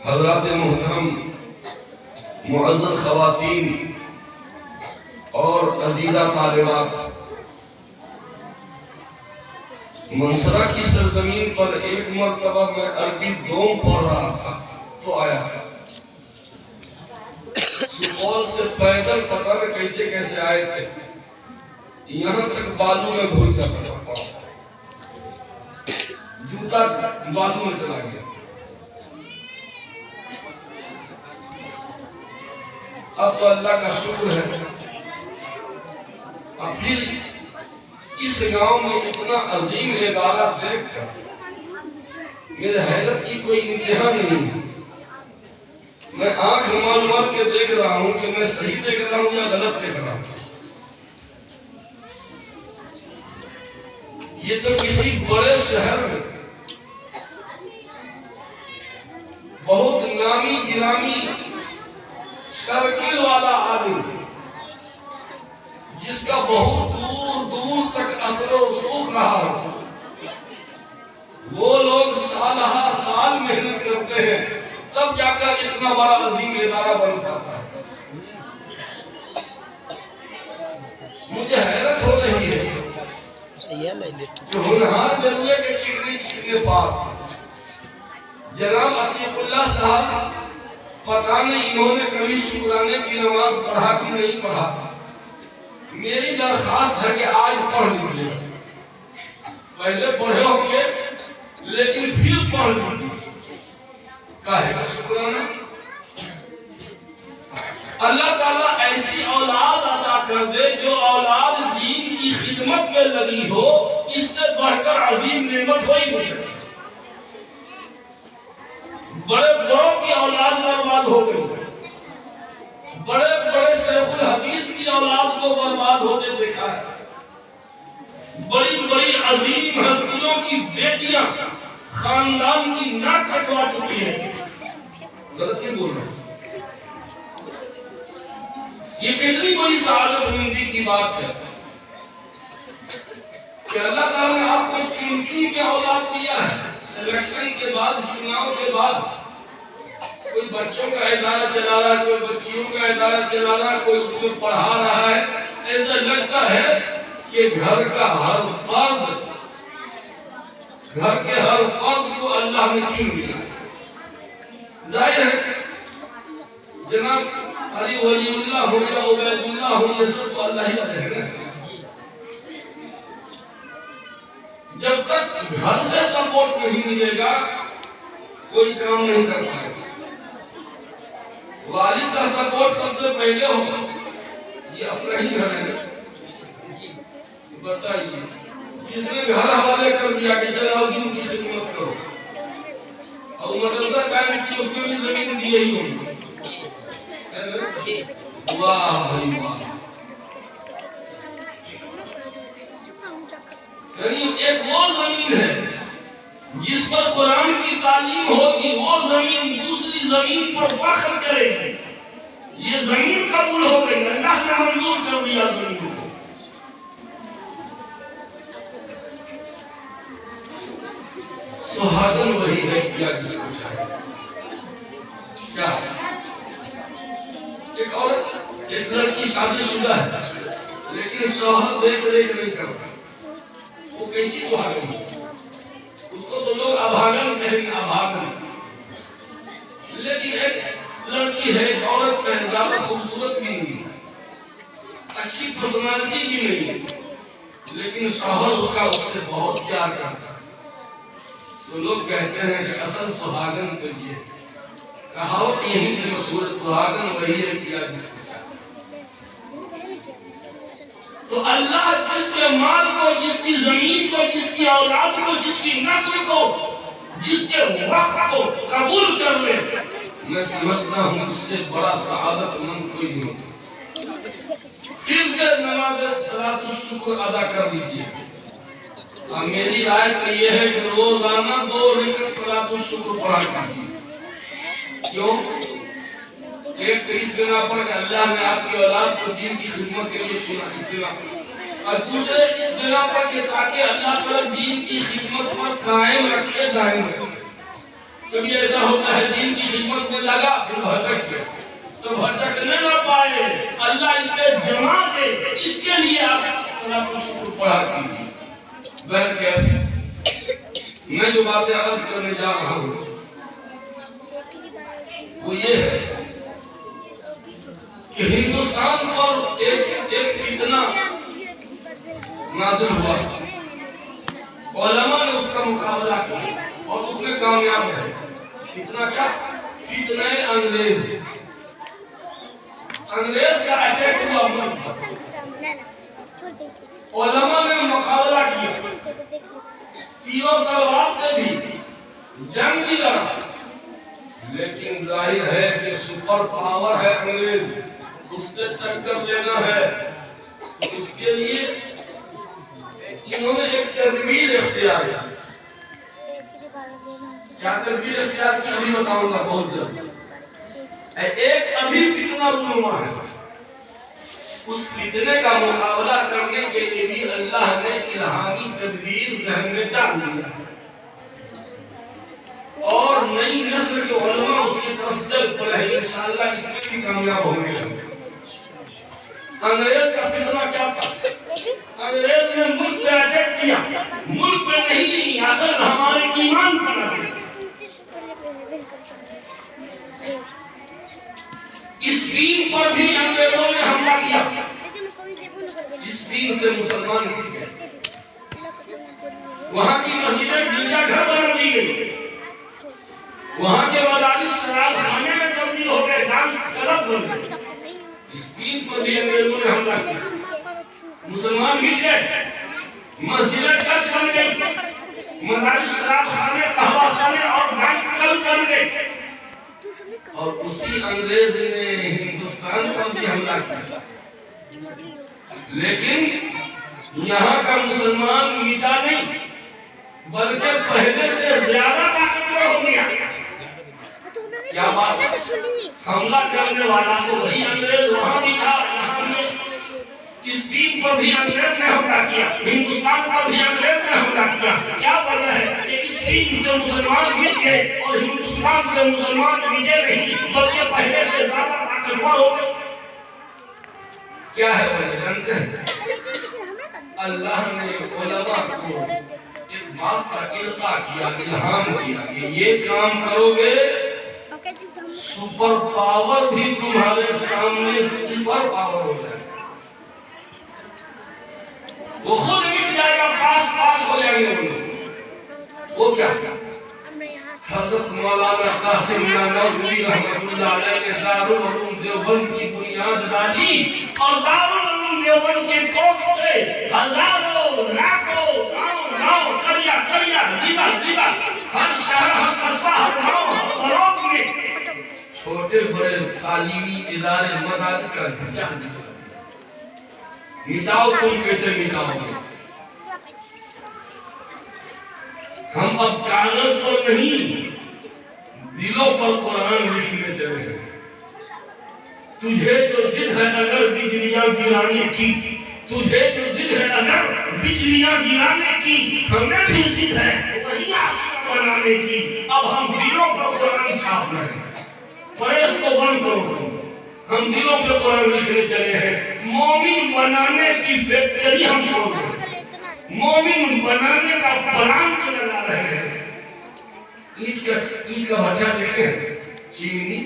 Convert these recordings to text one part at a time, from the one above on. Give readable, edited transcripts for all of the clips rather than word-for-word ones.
حضرات محترم معزز خواتین اور عزیزہ طالبات، منصرہ کی سرزمین پر ایک مرتبہ میں عربی دوم پڑھ رہا تھا تو آیا تھا سپول سے پیدل، پتہ نہ کیسے کیسے آئے تھے، یہاں تک بالوں میں گھس جاتا تھا، جوتا بالوں میں چلا گیا۔ اب تو اللہ کا شکر ہے، اب پھر اس گاؤں میں اتنا عظیم ادارہ دیکھ کر میرے حیرت کی کوئی انتہا نہیں۔ میں آنکھ مال مال کے دیکھ رہا ہوں کہ میں صحیح دیکھ رہا ہوں یا غلط دیکھ رہا ہوں۔ یہ تو کسی بڑے شہر میں بہت نامی گرامی سرکل والا عالم، جس کا بہت دور دور تک اثر و رسوخ رہا ہو، وہ لوگ سالہ سال محنت کرتے ہیں تب جا کر اتنا بڑا عظیم ادارہ بن پاتا ہے۔ مجھے حیرت ہو رہی ہے کہ ہونہار بروئے کے چھڑنے پاک جناب عتیق اللہ صاحب، پتہ نہیں انہوں نے کبھی شکرانے کی نماز پڑھا کہ نہیں پڑھا۔ میری درخواست ہے کہ آج پڑھ لیجیے، پہلے پڑھے ہوں گے لیکن پھر پڑھ لیجیے۔ کاہے کا شکرانہ؟ اللہ تعالیٰ ایسی اولاد عطا کر دے جو اولاد دین کی خدمت میں لگی ہو، اس سے بڑھ کر عظیم نعمت ہو ہی نہیں سکتی۔ بڑے بڑوں کی اولاد برباد ہو گئی، بڑے بڑے شیخ الحدیث کی اولاد کو برباد ہوتے دیکھا ہے۔ بڑی بڑی عظیم ہستیوں کی بیٹیاں خاندان کی ناک کٹوا چکی ہیں۔ غلط نہیں بول رہا، یہ کتنی بڑی سعادت مندی کی بات ہے کہ اللہ تعالیٰ نے آپ کو چن چن کے اولاد دیا ہے۔ سلیکشن کے بعد، چناؤ کے بعد کوئی بچوں کا ادارہ چلا رہا ہے، کوئی بچیوں کا ادارہ چلا رہا ہے، کوئی اس میں پڑھا رہا ہے۔ ایسا لگتا ہے کہ گھر کے ہر فرد کو اللہ نے چن لیا۔ ظاہر ہے جناب علی ولی اللہ ہو یا عبید اللہ ہو، یہ سب تو اللہ ہی والے ہیں۔ جب تک گھر سے سپورٹ نہیں ملے گا کوئی کام نہیں کر پائے گا۔ والد کا سپورٹ سب سے پہلے ہوگا، یہ اپنا ہی گھر ہے۔ بتائیے، جس نے گھر حوالے کر دیا کہ چلو دین کی خدمت کرو، اور مدرسہ قائم کی، اس میں بھی زمین دی ہی ہوگی۔ واہ بھائی واہ، یعنی ایک وہ زمین ہے جس پر قرآن کی تعلیم ہوگی، وہ زمین دوسری زمین پر فخر کرے گی۔ یہ زمین قبول ہو گئی، اللہ نے منظور کر دیا زمین کو۔ سہاگن وہی ہے کیا جس کو چاہے۔ کیا ایک عورت، ایک لڑکی شادی شدہ ہے لیکن شوہر دیکھ ریکھ نہیں کرتا، وہ کیسی سہاگن ہے؟ اس کو تو لوگ ابھاگن کہیں گے، ابھاگن۔ لیکن ایک لڑکی ہے، ایک عورت ہے، زیادہ خوبصورت بھی نہیں، اچھی پرسنالٹی بھی نہیں، لیکن شوہر اس کا اس سے بہت پیار کرتا ہے، تو لوگ کہتے ہیں کہ اصل سہاگن تو یہ ہے۔ کہاوت یہیں سے مشہور، سہاگن وہی ہے کیا جس کو چاہے۔ تو اللہ جس کے مال کو، جس کی زمین کو، جس کی اولاد کو، جس کی نسل کو، جس کے وقت کو قبول کر لے، میں سمجھتا ہوں اس سے بڑا سعادت مند کوئی نہیں ہو سکتا۔ پھر سے نماز صلاۃ الشکر ادا کر لیجیے۔ میری رائے تو یہ ہے کہ روزانہ 2 رکعت صلاۃ الشکر پڑھا کیجیے۔ کیوں؟ ایک تو اس بنا پر کہ اللہ نے آپ کی اولاد کو دین کی خدمت کے لیے چنا، اس بنا پر، اور دوسرے اس بنا پر کہ تاکہ اللہ تعالیٰ دین کی خدمت پر قائم رکھے، دائم رکھے۔ کبھی ایسا ہوتا ہے دین کی خدمت میں لگا پھر بھٹک گیا تو بھٹکنے نہ پائے، اللہ اس پہ جما دے، اس کے لیے آپ صلاۃ الشکر پڑھا کیجیے۔ بہرکیف میں جو باتیں عرض کرنے جا رہا ہوں وہ یہ ہے کہ ہندوستان پر ایک فتنہ نازل ہوا، علماء نے اس کا مقابلہ کیا اور اس میں کامیاب ہے۔ فتنہ کیا؟ فتنہ انگریز کا اٹیک ہوا ملک پر، علماء نے مقابلہ کیا، تیروں تلوار سے بھی جنگ بھی لڑا، لیکن ظاہر ہے کہ سپر پاور ہے انگریز، اس سے ٹکر لینا ہے۔ اس کے لیے انہوں نے ایک تدبیر اختیار کی۔ کیا تدبیر اختیار کی ابھی بتاؤں گا بہت جلد۔ ایک ابھی فتنہ رونما ہے، اس فتنے کا مقابلہ کرنے کے لیے بھی اللہ نے الہامی تدبیر ذہن میں ڈال دیا اور نئی نسل کے علماء اس کی طرف چل پڑے ہیں، انشاءاللہ اس میں بھی کامیاب ہوں گے۔ انگریز کا فتنہ کیا تھا؟ انگریز نے ملک پہ اٹیک کیا، ملک پہ نہیں، اصل ہمارے ایمان پر اٹیک۔ اسپین پر بھی انگریزوں نے حملہ کیا، اسپین سے مسلمان اٹھ گئے، وہاں کی مسجدیں گرجا گھر بنا دی گئی، وہاں کے مدارس شراب خانے میں تبدیل ہو گئے، ڈانس کلب بن گئے۔ اسپین پر بھی انگریزوں نے حملہ کیا، مسلمان مٹ گئے، مسجدیں چرچ بن گئی، مدارس شراب خانے قہوہ خانے اور ڈانس کلب بن گئے۔ اور اسی انگریز نے ہندوستان پر بھی حملہ کیا، لیکن یہاں کا مسلمان مٹا نہیں بلکہ پہلے سے زیادہ طاقتور ہو گیا۔ کیا بات ہے؟ حملہ کرنے والا تو وہی انگریز وہاں بھی تھا، یہاں بھی۔ اسپین پر بھی انگریز نے حملہ کیا، ہندوستان پر بھی انگریز نے حملہ کیا۔ کیا وجہ ہے کہ اسپین سے مسلمان مٹ گئے اور ہندوستان سے مسلمان مٹے نہیں بلکہ پہلے سے زیادہ طاقتور ہو گئے؟ کیا ہے وجہ جانتے ہیں؟ اللہ نے علماء کو ایک بات کا القاء کیا، الہام کیا کہ یہ کام کرو گے سپر پاور بھی تمہارے سامنے سپر پاور ہو جائے گا، وہ خود مٹ جائے گا، پاس ہو جائیں گے۔ وہ کیا؟ حضرت مولانا قاسم نانوتوی رحمۃ اللہ علیہ نے دارالعلوم دیوبند کی بنیاد ڈالی اور دارالعلوم دیوبند کے کوکھ سے ہزاروں لاکھوں گاؤں قریا ضلع ہر شہر ہر قصبہ ہر گاؤں ہر بلاک میں چھوٹے بڑے تعلیمی ادارے مدارس کا جان مٹاؤ۔ تم کیسے مٹاؤ گے؟ ہم اب کاغذ پر نہیں دلوں پر قرآن لکھنے چلے ہیں۔ تجھے جو ضد ہے اگر بجلیاں گرانے کی، تجھے جو ضد ہے اگر بجلیاں گرانے کی، ہمیں بھی ضد ہے وہی آسمان بنانے کی۔ اب ہم دلوں پر قرآن چھاپ رہے ہیں، پریس کو بند کرو، ہم دلوں پہ قرآن لکھنے چلے ہیں۔ مومن بنانے کی فیکٹری ہم کھول رہے ہیں، مومن بنانے کا پلان چلا رہے ہیں۔ اینٹ کا بھٹا دیکھیں، چیمنی،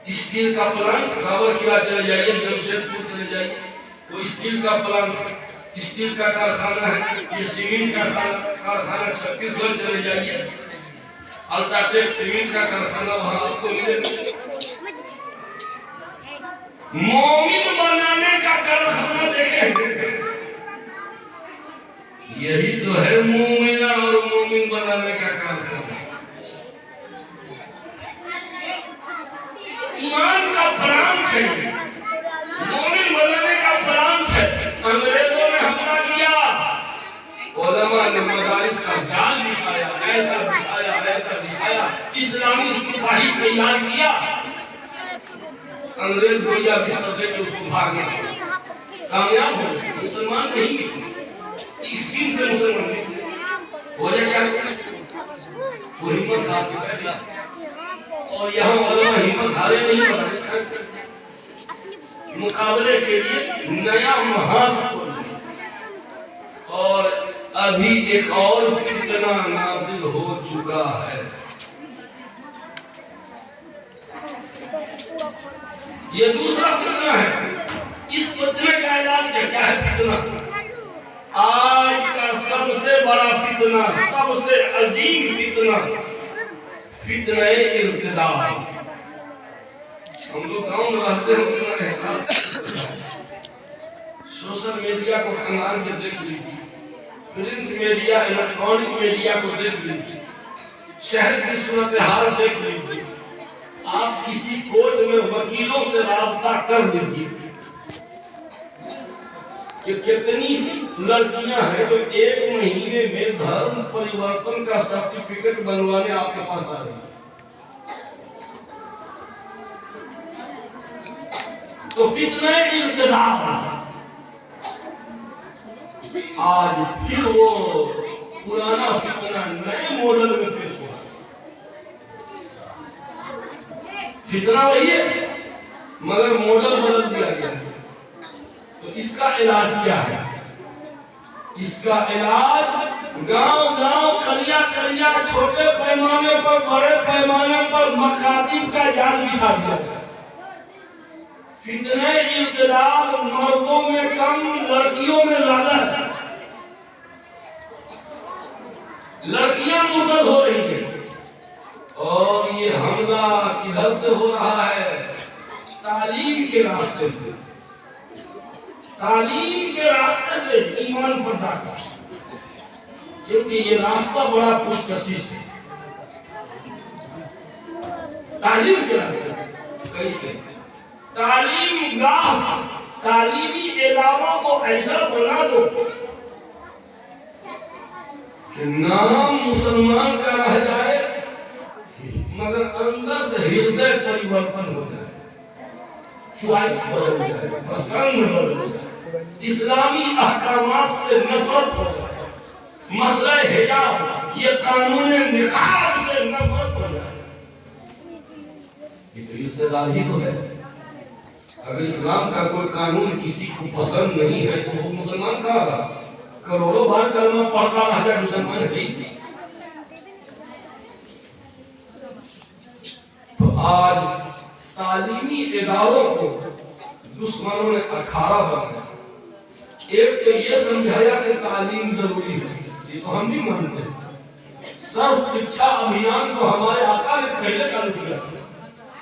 اسٹیل کا پلانٹ راول قلعہ چلے جائیے، جمشیدپور چلے جائیے، وہ اسٹیل کا پلانٹ، اسٹیل کا کارخانہ ہے۔ یہ سیمنٹ کا کارخانہ چھتیس گڑھ چلے جائیے، الٹراٹیک سیمنٹ کا کارخانہ وہاں آپ کو ملے گا۔ مومن بنانے کا کارخانہ دیکھیں، یہی تو ہے مومنہ اور مومن بنانے کا کارخانہ۔ ایمان کا پلان ہے، مومن بنانے کا پلان ہے۔ انگریزوں نے حملہ کیا، علماء نے مدارس کا جال بچھایا، ایسا بچھایا، اسلامی سپاہی تیار کیا۔ انگریز گویا بستر دے کے اس کو بھاگنا، کامیاب ہو گئے، مسلمان نہیں، اسپین سے مسلمان نہیں۔ وجہ کیا ہے؟ وہ ہمت ہار کے بیٹھے اور یہاں علماء ہمت ہارے نہیں بنا مقابلے کے لیے نیا محاذ کھولے اور ابھی ایک اور فتنہ نازل ہو چکا ہے. یہ دوسرا فتنہ ہے. اس فتنہ کا علاج کیا ہے؟ فتنہ آج کا سب سے بڑا فتنہ، سب سے عظیم فتنہ، فتنہ ارتداد. ہم لوگ گاؤں میں رہتے ہیں، اتنا احساس سوشل میڈیا کو کھنگال کے دیکھ لیجیے، پرنٹ میڈیا، الیکٹرانک میڈیا کو دیکھ لیجیے، شہر کی صورتحال دیکھ لیجیے. آپ کسی کورٹ میں وکیلوں سے رابطہ کر لیجیے کہ کتنی لڑکیاں ہیں جو ایک مہینے میں دھرم پریورتن کا سرٹیفکیٹ بنوانے آپ کے پاس آ رہی ہیں. تو فتنہ ارتداد آج پھر وہ پرانا فتنہ نئے ماڈل میں پیش ہوا. فتنہ وہی ہے مگر ماڈل بدل دیا گیا ہے. تو اس کا علاج کیا ہے؟ اس کا علاج گاؤں گاؤں، قریہ قریہ، چھوٹے پیمانے پر بڑے پیمانے پر مکاتب کا جال بچھا دیا گیا. فتنہ ارتداد مردوں میں کم، لڑکیوں میں زیادہ ہے. لڑکیاں مرتد ہو رہی ہیں اور یہ حملہ کدھر سے ہو رہا ہے؟ تعلیم کے راستے سے. تعلیم کے راستے سے ایمان پر ڈاکا، کیونکہ یہ راستہ بڑا پرکشش ہے. تعلیم کے راستے سے کیسے؟ تعلیم گاہ، تعلیمی اداروں کو ایسا بنا دو کہ نام مسلمان کا رہ جائے مگر اندر سے ہردے پریورتن ہو جائے، چوائس بدل جائے، پسند بدل جائے، اسلامی احکامات سے نفرت ہو جائے، مسئلہ حجاب، یہ قانون نقاب سے نفرت ہو جائے. یہ تو ارتداد ہی تو ہے. اگر اسلام کا کوئی قانون کسی کو پسند نہیں ہے تو وہ مسلمان کہاں رہا؟ کروڑوں بار کلمہ پڑھتا رہ جائے مسلمان ہے ہی نہیں. تو آج تعلیمی اداروں کو دشمنوں نے اکھاڑا بنایا. ایک تو یہ سمجھایا کہ تعلیم ضروری ہے، یہ تو ہم بھی مانتے ہیں. سرو شکشا ابھیان کو ہمارے آقا نے پہلے چالو کیا.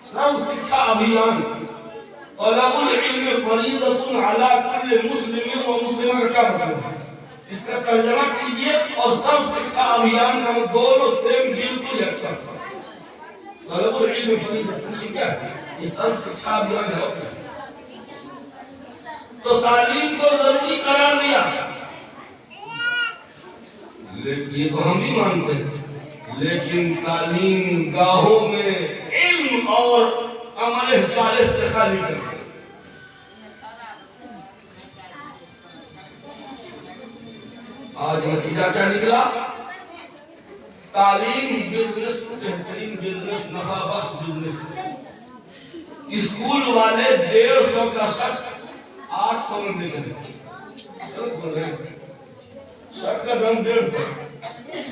سرو شکشا ابھیان، طلب العلم فریضۃ علی کل مسلم و مسلمہ کا کیا مطلب ہے؟ اس کا ترجمہ کیجئے اور سب شکشا ابھیان کا دونوں سیم بالکل یکساں. طلب العلم فریضۃ، یہ کیا ہے؟ یہ سب شکشا ابھیان ہے. تو تعلیم کو ضروری قرار دیا، لیکن یہ تو ہم بھی مانتے ہیں، لیکن تعلیم گاہوں میں علم اور عمل صالح سے خالی کر دیا. آج نتیجہ کیا نکلا؟ تعلیم بزنس، بہترین بزنس، نفع بخش بزنس. اسکول والے 150 کا شرٹ 800 میں بیچ رہے ہیں. شرٹ کا دم 150.